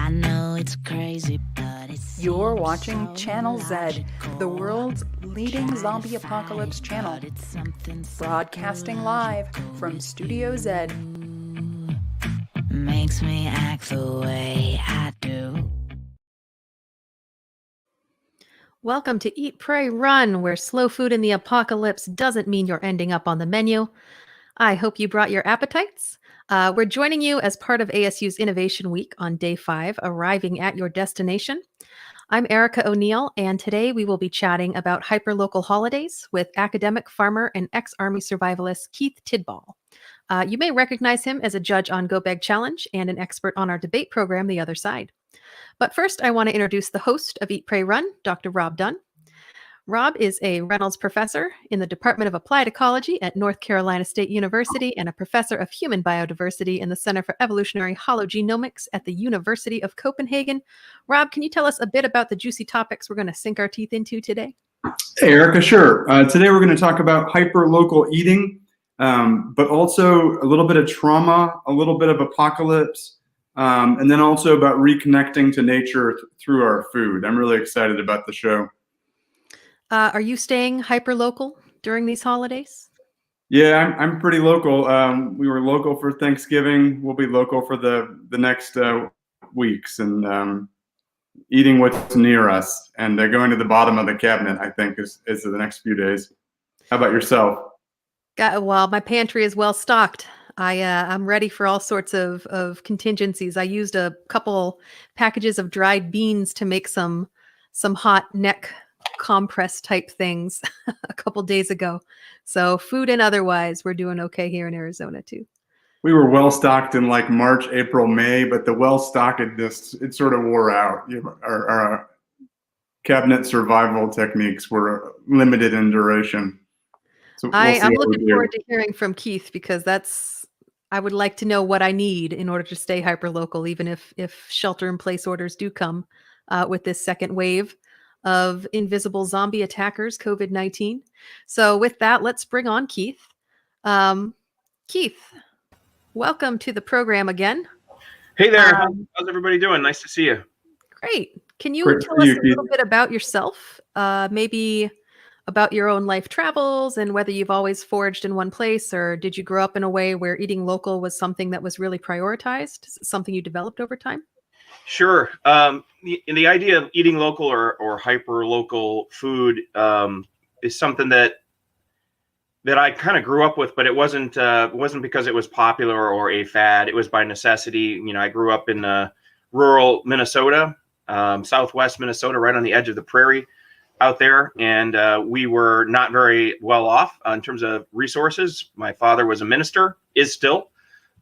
I know it's crazy, but it's You're watching Channel Z, the world's leading zombie apocalypse channel. Broadcasting live from Studio Z. makes me act the way I do. Welcome to Eat, Pray, Run, where slow food in the apocalypse doesn't mean you're ending up on the menu. I hope you brought your appetites. We're joining you as part of ASU's Innovation Week on day 5, arriving at your destination. I'm Erica O'Neill, and today we will be chatting about hyperlocal holidays with academic, farmer, and ex-Army survivalist Keith Tidball. You may recognize him as a judge on Go Bag Challenge and an expert on our debate program, The Other Side. But first, I want to introduce the host of Eat, Pray, Run, Dr. Rob Dunn. Rob is a Reynolds Professor in the Department of Applied Ecology at North Carolina State University and a Professor of Human Biodiversity in the Center for Evolutionary Hologenomics at the University of Copenhagen. Rob, can you tell us a bit about the juicy topics we're going to sink our teeth into today? Hey, Erica, sure. Today we're going to talk about hyperlocal eating, but also a little bit of trauma, a little bit of apocalypse, and then also about reconnecting to nature through our food. I'm really excited about the show. Are you staying hyperlocal during these holidays? Yeah, I'm pretty local. We were local for Thanksgiving. We'll be local for the next weeks, and eating what's near us, and going to the bottom of the cabinet, I think, is the next few days. How about yourself? Well, my pantry is well stocked. I'm ready for all sorts of contingencies. I used a couple packages of dried beans to make some hot neck compress type things a couple days ago. So food and otherwise, we're doing okay here in Arizona too. We were well stocked in like March, April, May, but the well stockedness, it sort of wore out. Our cabinet survival techniques were limited in duration. So I'm looking forward to hearing from Keith, because I would like to know what I need in order to stay hyperlocal, even if shelter in place orders do come with this second wave of invisible zombie attackers, COVID-19. So with that, let's bring on Keith. Keith, welcome to the program again. Hey there. How's everybody doing? Nice to see you. Great. Can you tell us a little bit about yourself? Maybe about your own life travels and whether you've always foraged in one place, or did you grow up in a way where eating local was something that was really prioritized, something you developed over time? Sure. The idea of eating local or hyper local food is something that I kind of grew up with, but it wasn't because it was popular or a fad. It was by necessity. You know, I grew up in rural Minnesota, southwest Minnesota, right on the edge of the prairie out there, and we were not very well off in terms of resources. My father was a minister, is still,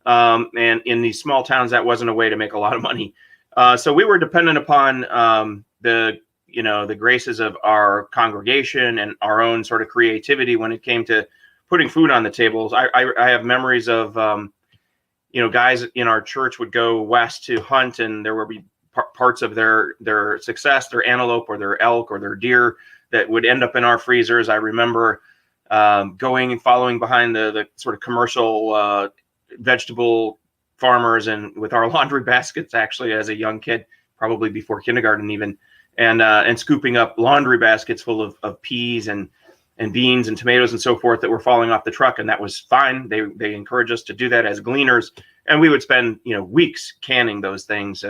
and in these small towns, that wasn't a way to make a lot of money. So we were dependent upon the graces of our congregation and our own sort of creativity when it came to putting food on the tables. I have memories of guys in our church would go west to hunt, and there would be parts of their success, their antelope or their elk or their deer, that would end up in our freezers. I remember going and following behind the sort of commercial vegetable farmers and with our laundry baskets, actually, as a young kid, probably before kindergarten even, and scooping up laundry baskets full of peas and beans and tomatoes and so forth that were falling off the truck. And that was fine. They encouraged us to do that as gleaners, and we would spend weeks canning those things.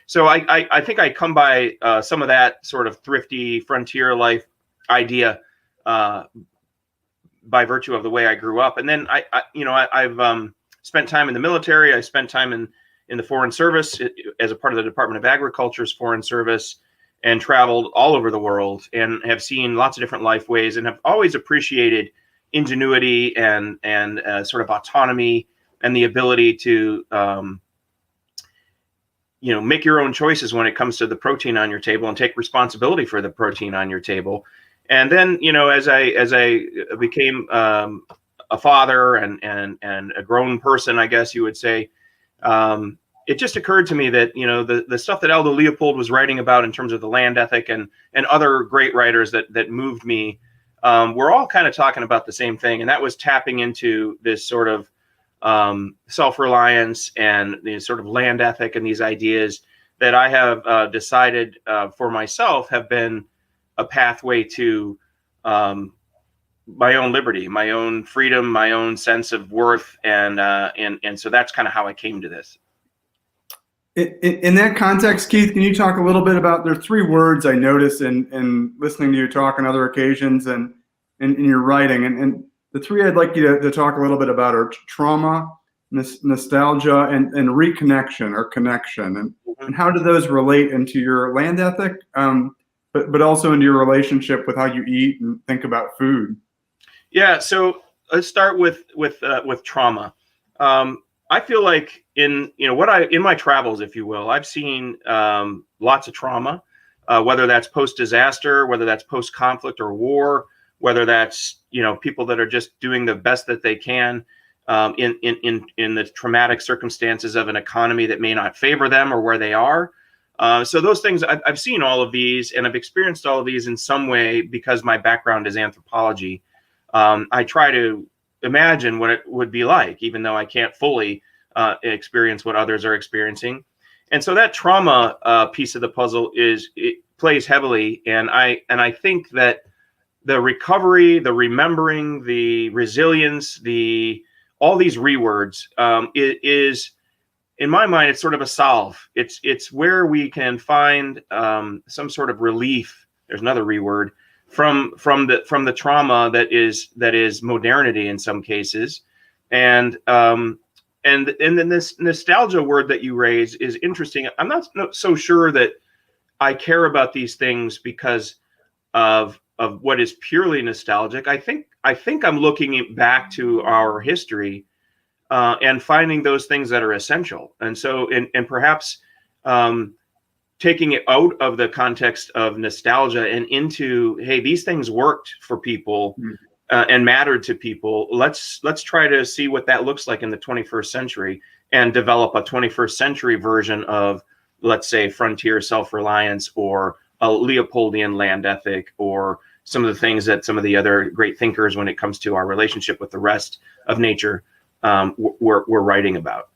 So I think I come by some of that sort of thrifty frontier life idea by virtue of the way I grew up. And then I've spent time in the military. I spent time in the Foreign Service as a part of the Department of Agriculture's Foreign Service, and traveled all over the world and have seen lots of different life ways, and have always appreciated ingenuity and sort of autonomy and the ability to make your own choices when it comes to the protein on your table and take responsibility for the protein on your table. And then, as I became a father and a grown person, I guess you would say, it just occurred to me that, the stuff that Aldo Leopold was writing about in terms of the land ethic and other great writers that moved me, we're all kind of talking about the same thing. And that was tapping into this sort of self-reliance and the sort of land ethic and these ideas that I have decided for myself have been a pathway to my own liberty, my own freedom, my own sense of worth, and so that's kind of how I came to this. In that context, Keith, can you talk a little bit about, there are 3 words I notice in listening to you talk on other occasions and in your writing, and the 3 I'd like you to talk a little bit about are trauma, nostalgia, and reconnection or connection, and how do those relate into your land ethic, but also into your relationship with how you eat and think about food? Yeah, so let's start with trauma. I feel like in my travels, if you will, I've seen lots of trauma, whether that's post-disaster, whether that's post-conflict or war, whether that's people that are just doing the best that they can in the traumatic circumstances of an economy that may not favor them or where they are. So those things, I've seen all of these, and I've experienced all of these in some way because my background is anthropology. I try to imagine what it would be like, even though I can't fully experience what others are experiencing. And so that trauma piece of the puzzle it plays heavily. And I think that the recovery, the remembering, the resilience, all these rewords is, in my mind, it's sort of a salve. It's where we can find some sort of relief. There's another reword from the trauma that is modernity in some cases, and then this nostalgia word that you raise is interesting. I'm not so sure that I care about these things because of what is purely nostalgic. I think I'm looking back to our history and finding those things that are essential, and so and perhaps taking it out of the context of nostalgia and into, hey, these things worked for people and mattered to people. Let's try to see what that looks like in the 21st century and develop a 21st century version of, let's say, frontier self-reliance or a Leopoldian land ethic, or some of the things that some of the other great thinkers, when it comes to our relationship with the rest of nature, were writing about.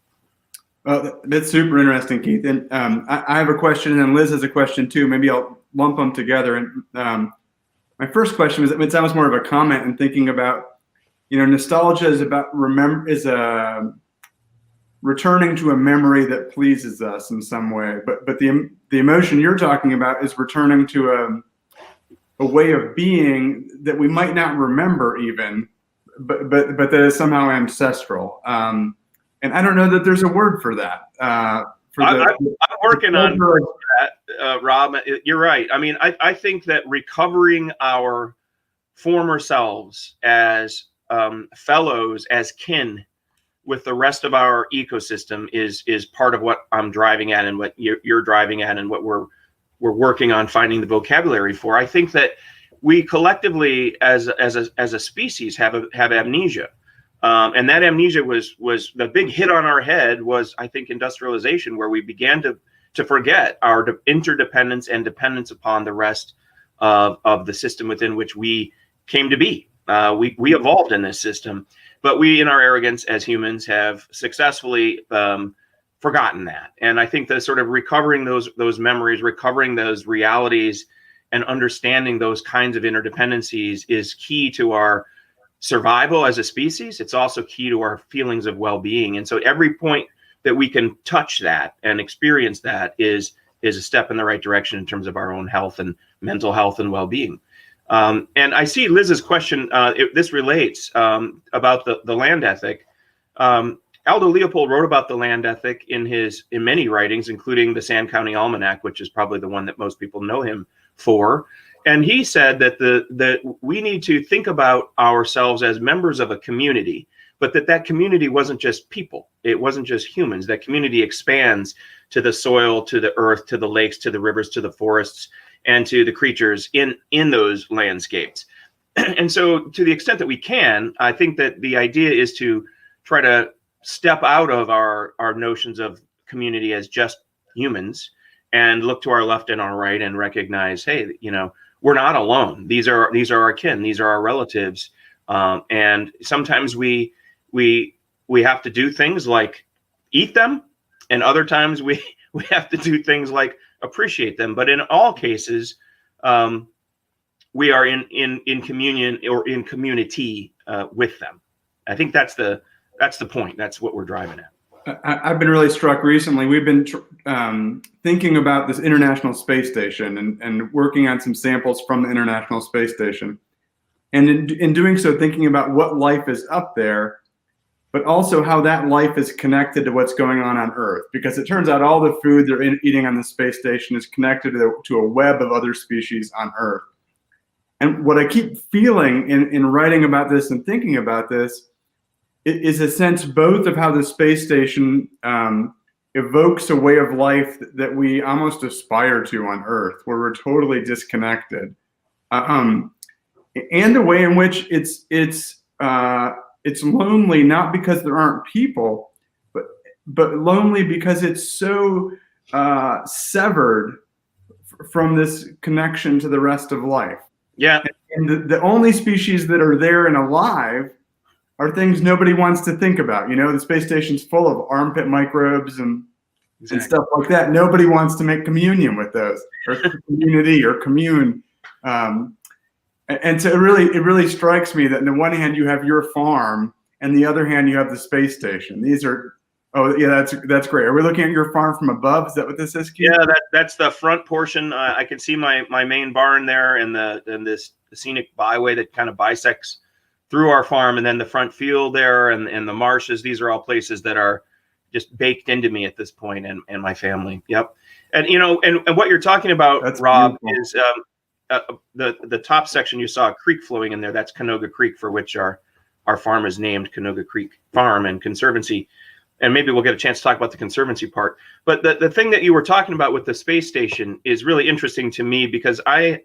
That's super interesting, Keith. And I have a question, and then Liz has a question too. Maybe I'll lump them together. And my first question was, it's almost more of a comment and thinking about, nostalgia is about returning to a memory that pleases us in some way. But the emotion you're talking about is returning to a way of being that we might not remember even, but that is somehow ancestral. And I don't know that there's a word for that. I'm working on that, Rob. You're right. I mean, I think that recovering our former selves as fellows, as kin with the rest of our ecosystem is part of what I'm driving at, and what you're driving at, and what we're working on finding the vocabulary for. I think that we collectively, as a species, have amnesia. And that amnesia was the big hit on our head was, I think, industrialization, where we began to forget our interdependence and dependence upon the rest of the system within which we came to be. We evolved in this system, but we, in our arrogance as humans, have successfully forgotten that. And I think that sort of recovering those memories, recovering those realities, and understanding those kinds of interdependencies is key to our survival as a species. It's also key to our feelings of well-being. And so every point that we can touch that and experience that is a step in the right direction in terms of our own health and mental health and well-being. And I see Liz's question, this relates about the land ethic. Aldo Leopold wrote about the land ethic in many writings, including the Sand County Almanac, which is probably the one that most people know him for. And he said that we need to think about ourselves as members of a community, but that community wasn't just people. It wasn't just humans. That community expands to the soil, to the earth, to the lakes, to the rivers, to the forests, and to the creatures in those landscapes. And so, to the extent that we can, I think that the idea is to try to step out of our notions of community as just humans and look to our left and our right and recognize, hey, we're not alone. These are our kin. These are our relatives. And sometimes we have to do things like eat them, and other times we we have to do things like appreciate them. But in all cases, we are in communion or in community with them. I think that's the point. That's what we're driving at. I've been really struck recently. We've been thinking about this International Space Station and working on some samples from the International Space Station. And in doing so, thinking about what life is up there, but also how that life is connected to what's going on Earth. Because it turns out all the food they're eating on the space station is connected to a web of other species on Earth. And what I keep feeling in writing about this and thinking about this is a sense both of how the space station evokes a way of life that we almost aspire to on Earth, where we're totally disconnected, and a way in which it's lonely, not because there aren't people, but lonely because it's so severed from this connection to the rest of life. Yeah, and the only species that are there and alive are things nobody wants to think about. You know, the space station's full of armpit microbes and stuff like that. Nobody wants to make communion with those, or community, or commune. And so it really strikes me that on the one hand you have your farm, and the other hand you have the space station. These are, oh yeah, that's great. Are we looking at your farm from above? Is that what this is, Keith? Yeah, that's the front portion. I can see my main barn there, and this scenic byway that kind of bisects through our farm, and then the front field there, and the marshes. These are all places that are just baked into me at this point, and my family. Yep. And and what you're talking about, that's Rob, beautiful. Is the top section. You saw a creek flowing in there. That's Canoga Creek, for which our farm is named Canoga Creek Farm and Conservancy. And maybe we'll get a chance to talk about the Conservancy part. But the thing that you were talking about with the space station is really interesting to me, because I'm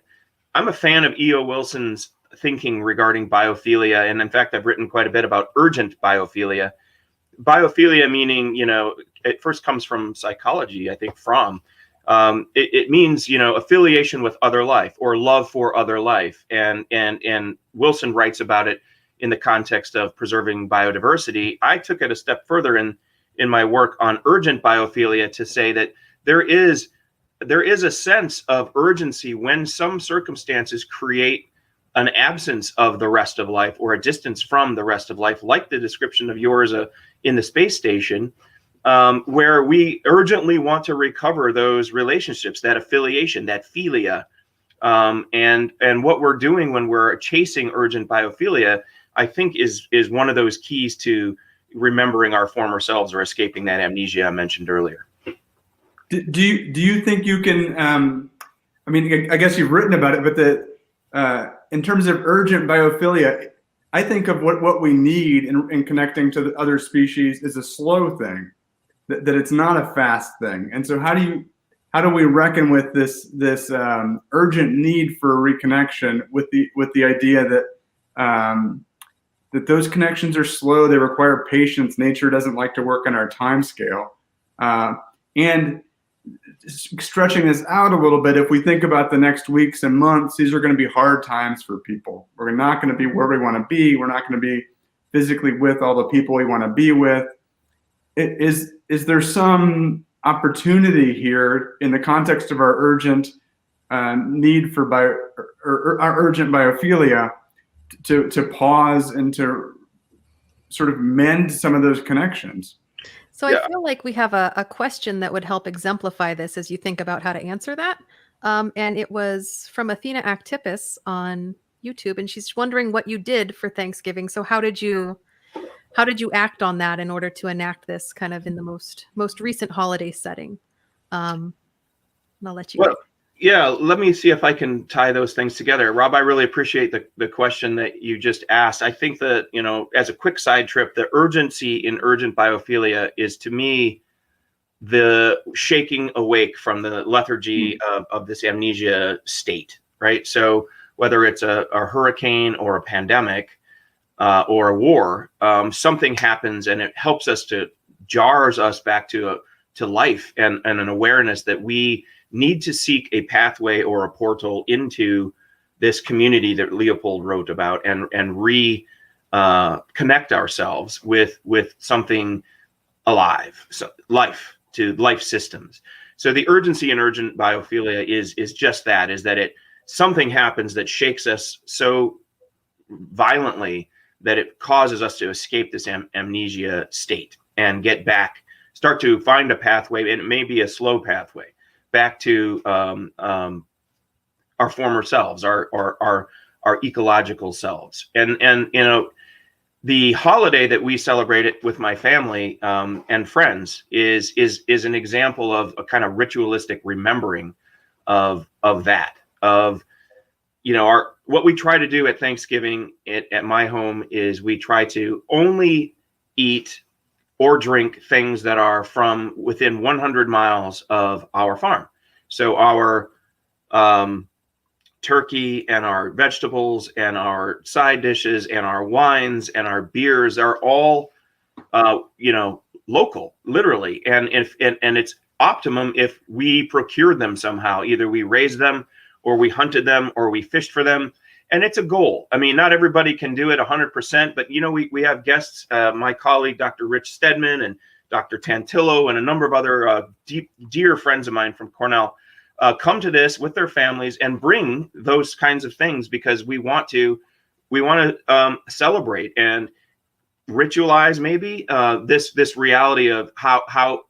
a fan of E.O. Wilson's thinking regarding biophilia. And in fact, I've written quite a bit about urgent biophilia. Biophilia meaning, it first comes from psychology, I think, it means, affiliation with other life or love for other life. And Wilson writes about it in the context of preserving biodiversity. I took it a step further in my work on urgent biophilia to say that there is a sense of urgency when some circumstances create an absence of the rest of life, or a distance from the rest of life, like the description of yours in the space station, where we urgently want to recover those relationships, that affiliation, that philia. And what we're doing when we're chasing urgent biophilia, I think is one of those keys to remembering our former selves or escaping that amnesia I mentioned earlier. Do you think you can, I mean, I guess you've written about it, but in terms of urgent biophilia, I think of what we need in connecting to the other species is a slow thing, that it's not a fast thing. And so how do we reckon with this urgent need for reconnection with the idea that that those connections are slow, they require patience. Nature doesn't like to work on our time scale. And stretching this out a little bit, if we think about the next weeks and months, these are going to be hard times for people. We're not going to be where we want to be. We're not going to be physically with all the people we want to be with. Is there some opportunity here in the context of our urgent need for our urgent biophilia to pause and to sort of mend some of those connections? So I feel like we have a question that would help exemplify this as you think about how to answer that. And it was from Athena Actipus on YouTube, and she's wondering what you did for Thanksgiving. So how did you act on that in order to enact this kind of in the most recent holiday setting? And I'll let you go. Yeah, let me see if I can tie those things together. Rob, I really appreciate the question that you just asked. I think that, as a quick side trip, the urgency in urgent biophilia is, to me, the shaking awake from the lethargy of this amnesia state, right? So whether it's a hurricane or a pandemic or a war, something happens and it helps us jars us back to life and an awareness that we need to seek a pathway or a portal into this community that Leopold wrote about and connect ourselves with something alive, so life. life systems. So the urgency in urgent biophilia is just that, is that something happens that shakes us so violently that it causes us to escape this amnesia state and get back, start to find a pathway, and it may be a slow pathway back to our former selves, our ecological selves. And the holiday that we celebrate with my family and friends is an example of a kind of ritualistic remembering of that, what we try to do at Thanksgiving at my home is we try to only eat or drink things that are from within 100 miles of our farm. So our turkey and our vegetables and our side dishes and our wines and our beers are all, local, literally. And it's optimum if we procured them somehow. Either we raised them, or we hunted them, or we fished for them. And it's a goal. I mean, not everybody can do it 100%, but we have guests, my colleague, Dr. Rich Stedman, and Dr. Tantillo, and a number of other dear friends of mine from Cornell come to this with their families and bring those kinds of things, because we want to celebrate and ritualize maybe this reality of how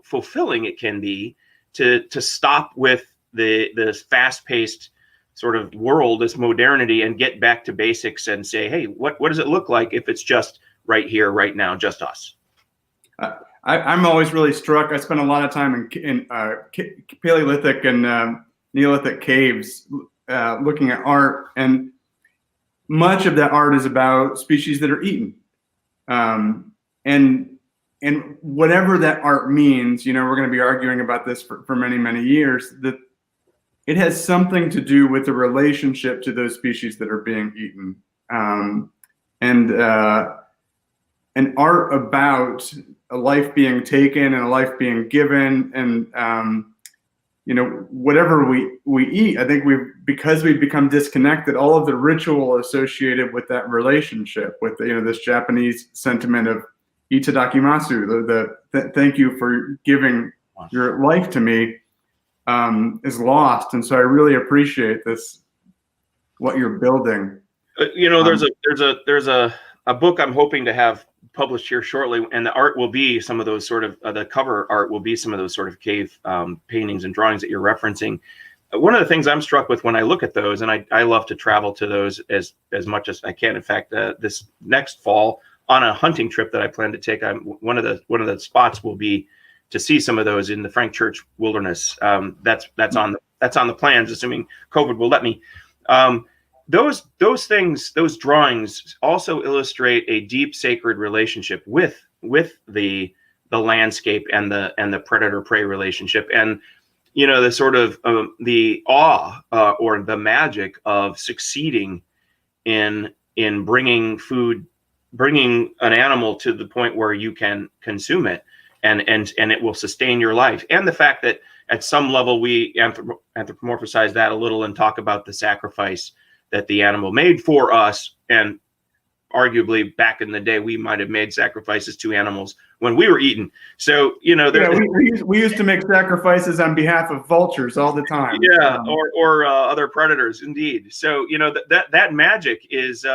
fulfilling it can be to stop with this fast-paced sort of world, this modernity, and get back to basics and say, hey, what does it look like if it's just right here, right now, just us? I'm always really struck. I spent a lot of time in Paleolithic and Neolithic caves looking at art, and much of that art is about species that are eaten. And whatever that art means, we're going to be arguing about this for many, many years, that it has something to do with the relationship to those species that are being eaten. And art about a life being taken and a life being given, and whatever we eat, I think because we've become disconnected, all of the ritual associated with that relationship, with this Japanese sentiment of itadakimasu, the thank you for giving your life to me, is lost. And so I really appreciate this, what you're building. There's a book I'm hoping to have published here shortly, and the art will be some of those sort of the cover art will be some of those sort of cave paintings and drawings that you're referencing. One of the things I'm struck with when I look at those, and I love to travel to those as much as I can. In fact, this next fall on a hunting trip that I plan to take, one of the spots will be to see some of those in the Frank Church Wilderness. That's on the plans, assuming COVID will let me. Those things, those drawings also illustrate a deep sacred relationship with the landscape and the predator-prey relationship, and the sort of the awe or the magic of succeeding in bringing an animal to the point where you can consume it, and it will sustain your life. And the fact that at some level we anthropomorphize that a little and talk about the sacrifice that the animal made for us. And arguably back in the day, we might have made sacrifices to animals when we were eaten. So, we used to make sacrifices on behalf of vultures all the time. Yeah. Or other predators. Indeed. So, that magic is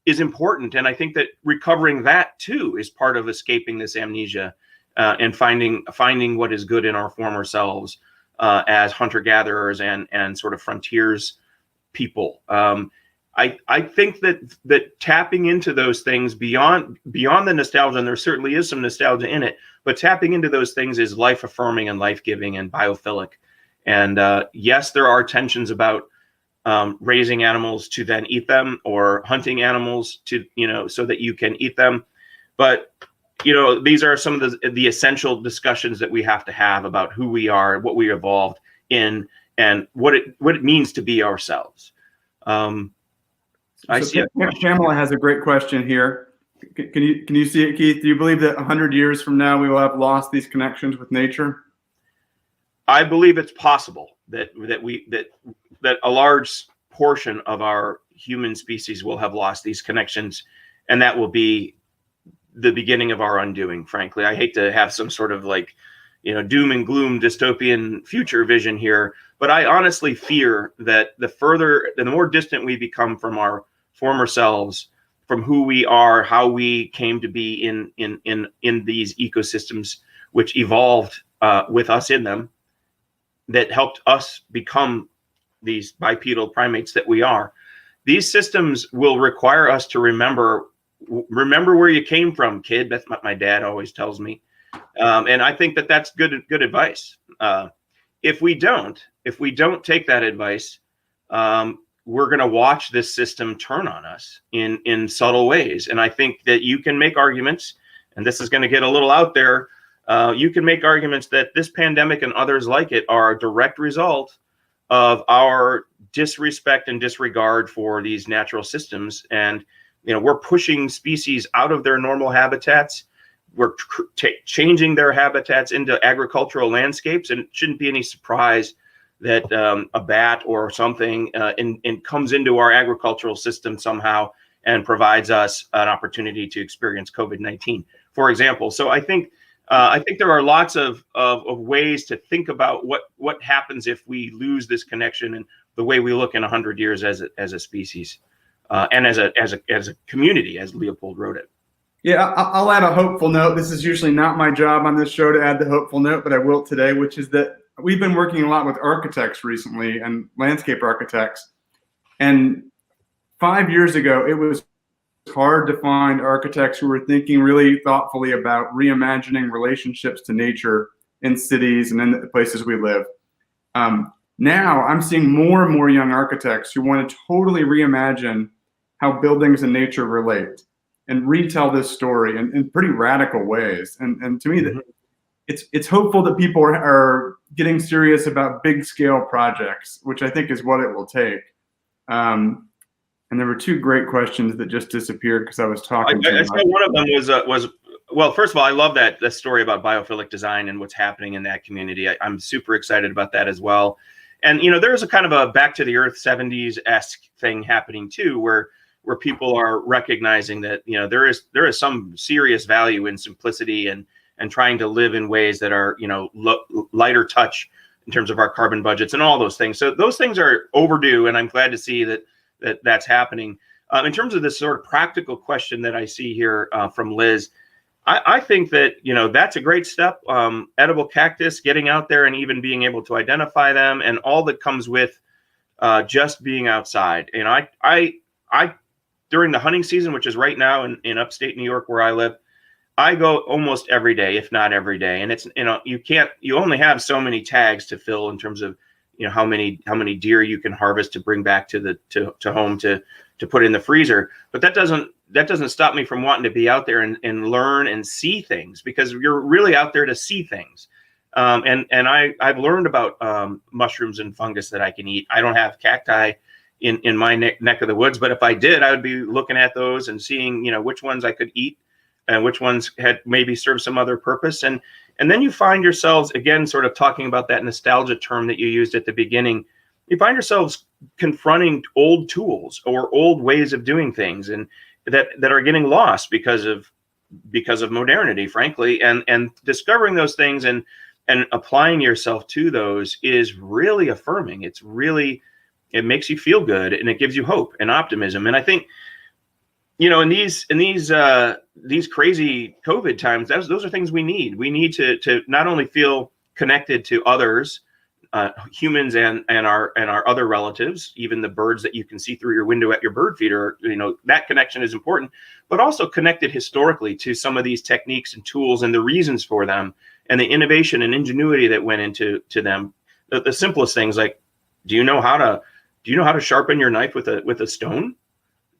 important. And I think that recovering that too is part of escaping this amnesia, and finding what is good in our former selves, as hunter-gatherers and sort of frontiers people. I think that tapping into those things beyond the nostalgia, and there certainly is some nostalgia in it, but tapping into those things is life affirming and life giving and biophilic. And yes, there are tensions about raising animals to then eat them, or hunting animals to so that you can eat them. But these are some of the essential discussions that we have to have about who we are, what we evolved in, and what it means to be ourselves. I see. Pamela has a great question here. Can you see it, Keith? Do you believe that 100 years from now we will have lost these connections with nature? I believe it's possible that a large portion of our human species will have lost these connections, and that will be the beginning of our undoing, frankly. I hate to have some sort of like, doom and gloom dystopian future vision here, but I honestly fear that the more distant we become from our former selves, from who we are, how we came to be in these ecosystems, which evolved with us in them, that helped us become these bipedal primates that we are. These systems will require us to remember where you came from, kid. That's what my dad always tells me. And I think that that's good advice. If we don't take that advice, we're going to watch this system turn on us in subtle ways. And I think that you can make arguments, and this is going to get a little out there. You can make arguments that this pandemic and others like it are a direct result of our disrespect and disregard for these natural systems. And, we're pushing species out of their normal habitats. We're changing their habitats into agricultural landscapes. And it shouldn't be any surprise that a bat or something comes into our agricultural system somehow and provides us an opportunity to experience COVID-19, for example. So I think there are lots of ways to think about what happens if we lose this connection and the way we look in 100 years as a species and as a community, as Leopold wrote it. Yeah, I'll add a hopeful note. This is usually not my job on this show to add the hopeful note, but I will today, which is that we've been working a lot with architects recently and landscape architects. And 5 years ago, it was hard to find architects who were thinking really thoughtfully about reimagining relationships to nature in cities and in the places we live. Now I'm seeing more and more young architects who want to totally reimagine how buildings and nature relate and retell this story in pretty radical ways. And to me, that it's hopeful that people are getting serious about big scale projects, which I think is what it will take. And there were two great questions that just disappeared because I was talking. I saw one of them was well, first of all, I love that story about biophilic design and what's happening in that community. I'm super excited about that as well. And there's a kind of a back to the earth 70s-esque thing happening too, where people are recognizing that there is some serious value in simplicity and trying to live in ways that are lighter touch in terms of our carbon budgets and all those things. So those things are overdue, and I'm glad to see that's happening. In terms of this sort of practical question that I see here from Liz, I think that that's a great step. Edible cactus, getting out there and even being able to identify them, and all that comes with just being outside. And I during the hunting season, which is right now in upstate New York where I live, I go almost every day, if not every day. And it's you only have so many tags to fill in terms of how many deer you can harvest to bring back to home to put in the freezer. But that doesn't stop me from wanting to be out there and learn and see things, because you're really out there to see things. And I've learned about mushrooms and fungus that I can eat. I don't have cacti in my neck of the woods, but if I did, I would be looking at those and seeing which ones I could eat and which ones had maybe served some other purpose. And then you find yourselves, again, sort of talking about that nostalgia term that you used at the beginning, you find yourselves confronting old tools or old ways of doing things, and that are getting lost because of modernity, frankly, and discovering those things and applying yourself to those is really affirming. It makes you feel good, and it gives you hope and optimism. And I think, in these crazy COVID times, those are things we need. We need to not only feel connected to others, humans and our other relatives, even the birds that you can see through your window at your bird feeder. That connection is important, but also connected historically to some of these techniques and tools and the reasons for them, and the innovation and ingenuity that went into them. The simplest things, like, do you know how to sharpen your knife with a stone?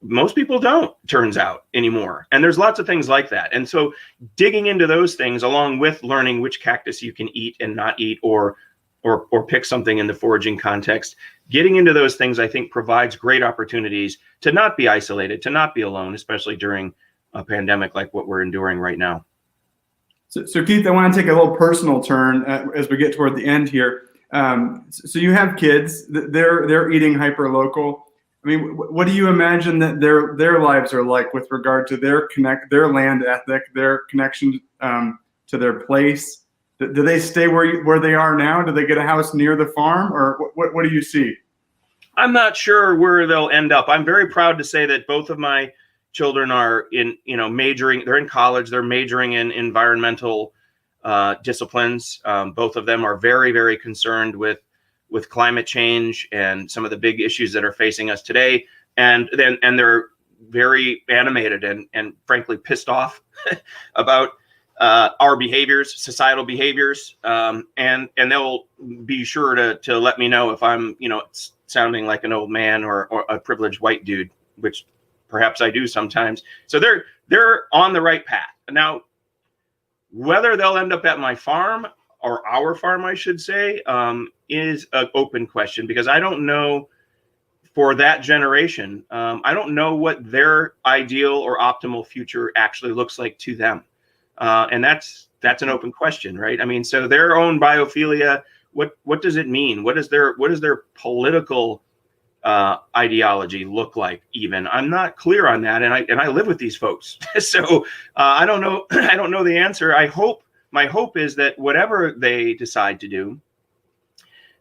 Most people don't, turns out, anymore. And there's lots of things like that. And so digging into those things, along with learning which cactus you can eat and not eat, or pick something in the foraging context, getting into those things, I think, provides great opportunities to not be isolated, to not be alone, especially during a pandemic like what we're enduring right now. So Keith, I want to take a little personal turn as we get toward the end here. So you have kids, they're eating hyperlocal. I mean, what do you imagine that their lives are like with regard to their land ethic, their connection to their place? Do they stay where they are now? Do they get a house near the farm, or what do you see? I'm not sure where they'll end up. I'm very proud to say that both of my children are majoring. They're in college. They're majoring in environmental disciplines. Both of them are very, very concerned with climate change and some of the big issues that are facing us today. And they're very animated and frankly pissed off about our behaviors, societal behaviors. And they'll be sure to let me know if I'm, sounding like an old man or a privileged white dude, which perhaps I do sometimes. So they're on the right path. Now, whether they'll end up at my farm or our farm, I should say, is an open question, because I don't know for that generation. I don't know what their ideal or optimal future actually looks like to them. And that's an open question, right? I mean, so their own biophilia, what does it mean? What is their political ideology look like? Even I'm not clear on that, and I live with these folks, so I don't know. I don't know the answer. My hope is that whatever they decide to do,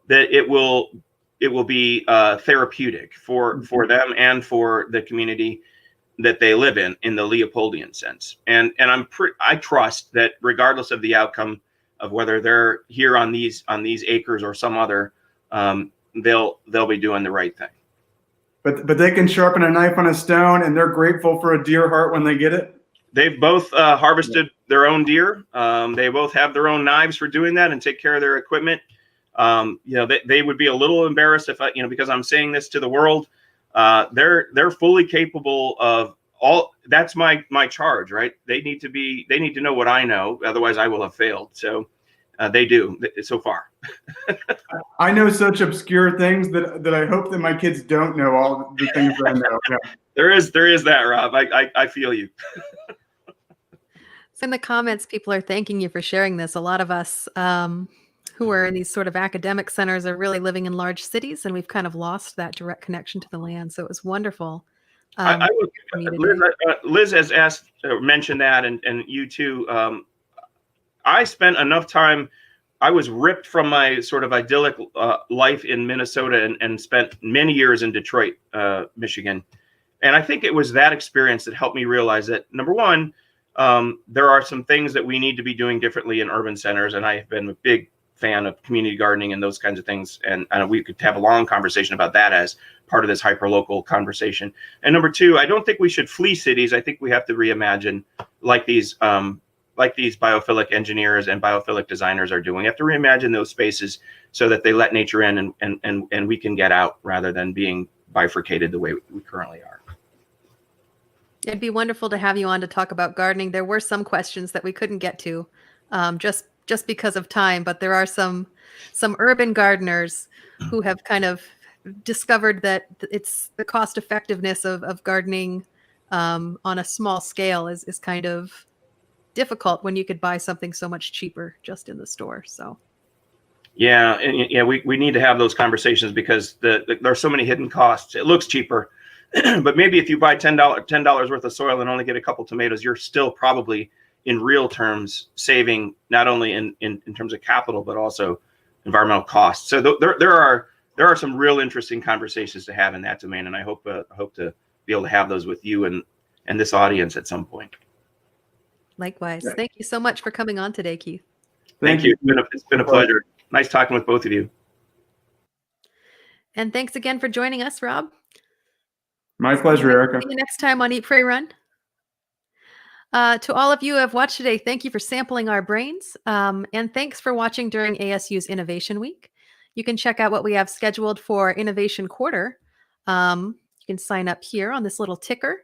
that it will be therapeutic for them and for the community that they live in the Leopoldian sense. And I trust that regardless of the outcome of whether they're here on these acres or some other, they'll be doing the right thing. But they can sharpen a knife on a stone, and they're grateful for a deer heart when they get it. They've both harvested their own deer. They both have their own knives for doing that and take care of their equipment. They would be a little embarrassed if because I'm saying this to the world. They're fully capable of all. That's my charge, right? They need to know what I know, otherwise I will have failed. So they do so far. I know such obscure things that I hope that my kids don't know all the things that I know. Yeah. There is that, Rob. I feel you. So in the comments, people are thanking you for sharing this. A lot of us who are in these sort of academic centers are really living in large cities, and we've kind of lost that direct connection to the land. So it was wonderful. Liz has mentioned that, and you too. I spent enough time. I was ripped from my sort of idyllic life in Minnesota and spent many years in Detroit, Michigan. And I think it was that experience that helped me realize that, number one, there are some things that we need to be doing differently in urban centers. And I have been a big fan of community gardening and those kinds of things. And we could have a long conversation about that as part of this hyperlocal conversation. And number two, I don't think we should flee cities. I think we have to reimagine like these biophilic engineers and biophilic designers are doing. We have to reimagine those spaces so that they let nature in and we can get out rather than being bifurcated the way we currently are. It'd be wonderful to have you on to talk about gardening. There were some questions that we couldn't get to just because of time, but there are some urban gardeners who have kind of discovered that it's the cost effectiveness of gardening on a small scale is kind of difficult when you could buy something so much cheaper just in the store. So we need to have those conversations because there's so many hidden costs. It looks cheaper, but maybe if you buy $10 worth of soil and only get a couple tomatoes, you're still probably in real terms saving not only in terms of capital but also environmental costs. So there are some real interesting conversations to have in that domain, and I hope to be able to have those with you and this audience at some point. Likewise. Yeah. Thank you so much for coming on today, Keith. Thank you. It's been a pleasure. Nice talking with both of you. And thanks again for joining us, Rob. My pleasure, Erica. See you next time on Eat, Pray, Run. To all of you who have watched today, thank you for sampling our brains. And thanks for watching during ASU's Innovation Week. You can check out what we have scheduled for Innovation Quarter. You can sign up here on this little ticker.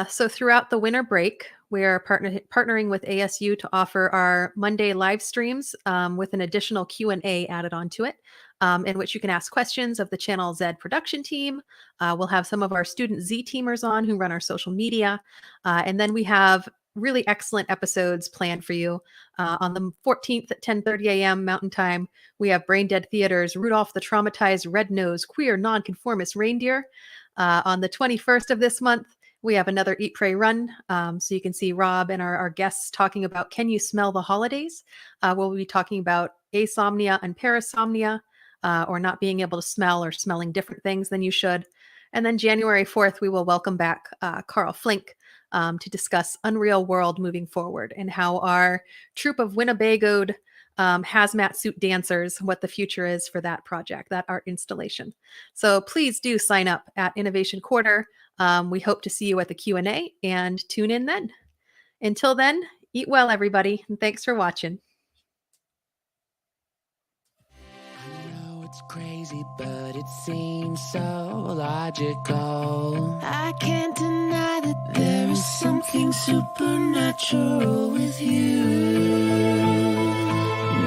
So throughout the winter break, we are partnering with ASU to offer our Monday live streams with an additional Q&A added onto it, in which you can ask questions of the Channel Z production team. We'll have some of our student Z teamers on who run our social media. And then we have really excellent episodes planned for you. On the 14th at 10:30 a.m. Mountain Time, we have Brain Dead Theater's Rudolph the Traumatized Red-Nosed Queer Nonconformist Reindeer. On the 21st of this month, we have another Eat, Pray, Run. So you can see Rob and our guests talking about Can You Smell the Holidays? We'll be talking about asomnia and parasomnia, or not being able to smell or smelling different things than you should. And then January 4th, we will welcome back Carl Flink to discuss Unreal World moving forward and how our troupe of Winnebagoed hazmat suit dancers, what the future is for that project, that art installation. So please do sign up at Innovation Quarter. We hope to see you at the Q&A and tune in then. Until then, eat well, everybody, and thanks for watching. It's crazy, but it seems so logical. I can't deny that there is something supernatural with you.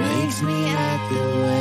Makes me act the way